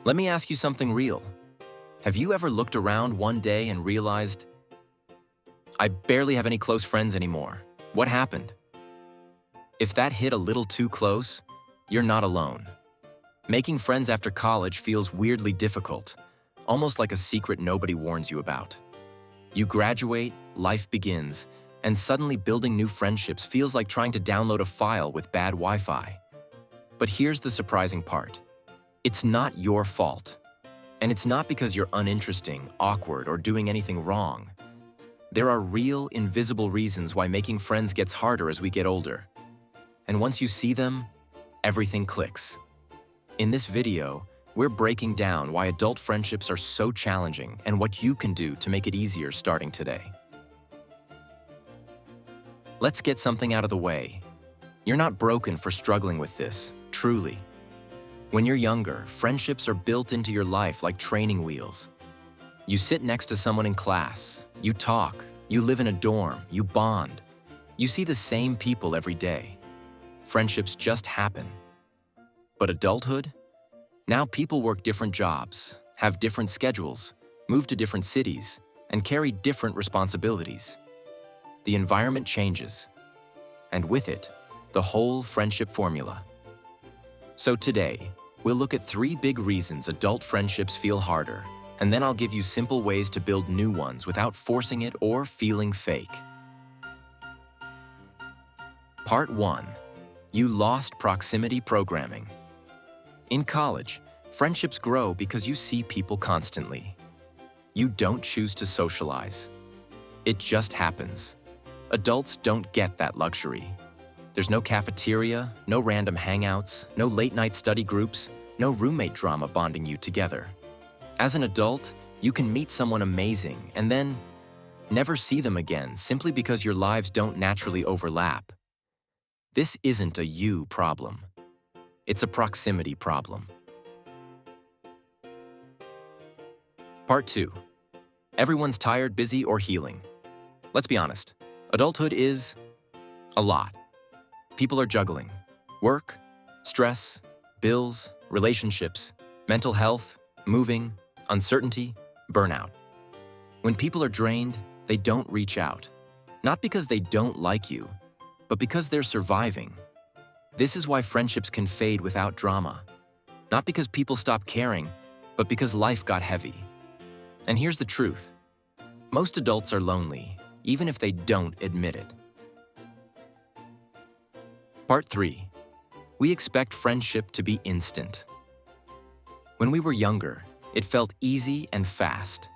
Let me ask you something real. Have you ever looked around one day and realized, I barely have any close friends anymore? What happened? If that hit a little too close, you're not alone. Making friends after college feels weirdly difficult, almost like a secret nobody warns you about. You graduate, life begins, and suddenly building new friendships feels like trying to download a file with bad Wi-Fi. But here's the surprising part. It's not your fault. And it's not because you're uninteresting, awkward, or doing anything wrong. There are real, invisible reasons why making friends gets harder as we get older. And once you see them, everything clicks. In this video, we're breaking down why adult friendships are so challenging and what you can do to make it easier starting today. Let's get something out of the way. You're not broken for struggling with this, truly. When you're younger, friendships are built into your life like training wheels. You sit next to someone in class, you talk, you live in a dorm, you bond. You see the same people every day. Friendships just happen. But adulthood? Now people work different jobs, have different schedules, move to different cities, and carry different responsibilities. The environment changes, and with it, the whole friendship formula. So today, we'll look at 3 big reasons adult friendships feel harder, and then I'll give you simple ways to build new ones without forcing it or feeling fake. Part 1. You lost proximity programming. In college, friendships grow because you see people constantly. You don't choose to socialize. It just happens. Adults don't get that luxury. There's no cafeteria, no random hangouts, no late-night study groups, no roommate drama bonding you together. As an adult, you can meet someone amazing and then never see them again simply because your lives don't naturally overlap. This isn't a you problem. It's a proximity problem. Part 2. Everyone's tired, busy, or healing. Let's be honest. Adulthood is a lot. People are juggling. Work, stress, bills, relationships, mental health, moving, uncertainty, burnout. When people are drained, they don't reach out. Not because they don't like you, but because they're surviving. This is why friendships can fade without drama. Not because people stop caring, but because life got heavy. And here's the truth. Most adults are lonely, even if they don't admit it. Part 3. We expect friendship to be instant. When we were younger, it felt easy and fast.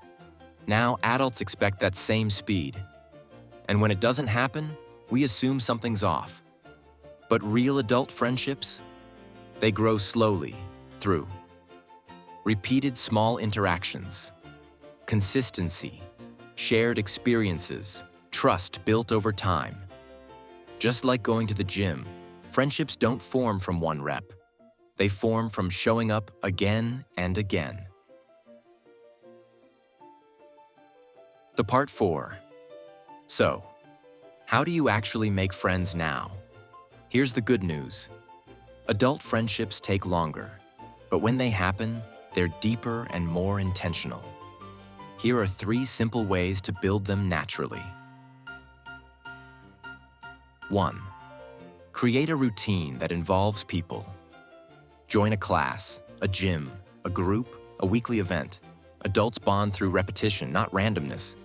Now adults expect that same speed. And when it doesn't happen, we assume something's off. But real adult friendships? They grow slowly, through repeated small interactions, consistency, shared experiences, trust built over time. Just like going to the gym, friendships don't form from one rep. They form from showing up again and again. The Part 4. So, how do you actually make friends now? Here's the good news. Adult friendships take longer, but when they happen, they're deeper and more intentional. Here are 3 simple ways to build them naturally. 1. Create a routine that involves people. Join a class, a gym, a group, a weekly event. Adults bond through repetition, not randomness.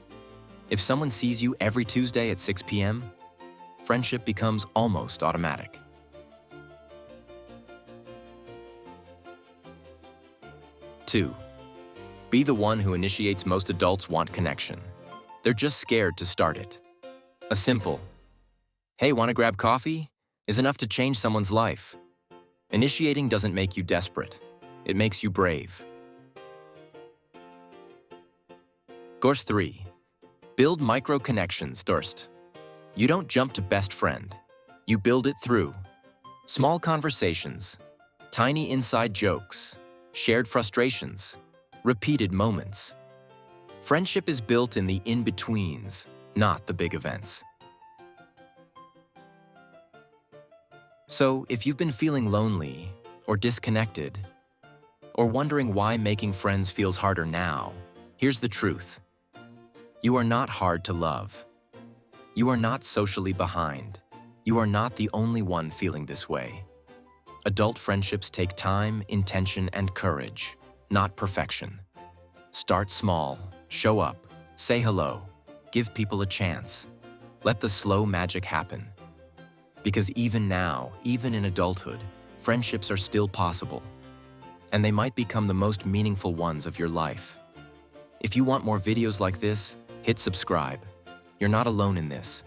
If someone sees you every Tuesday at 6 p.m., friendship becomes almost automatic. 2. Be the one who initiates. Most adults want connection. They're just scared to start it. A simple, "Hey, want to grab coffee?" is enough to change someone's life. Initiating doesn't make you desperate. It makes you brave. Course 3. Build micro-connections first. You don't jump to best friend. You build it through small conversations, tiny inside jokes, shared frustrations, repeated moments. Friendship is built in the in-betweens, not the big events. So, if you've been feeling lonely or disconnected, Or wondering why making friends feels harder now? Here's the truth. You are not hard to love. You are not socially behind. You are not the only one feeling this way. Adult friendships take time, intention, and courage, not perfection. Start small, show up, say hello, give people a chance. Let the slow magic happen. Because even now, even in adulthood, friendships are still possible. And they might become the most meaningful ones of your life. If you want more videos like this, hit subscribe. You're not alone in this.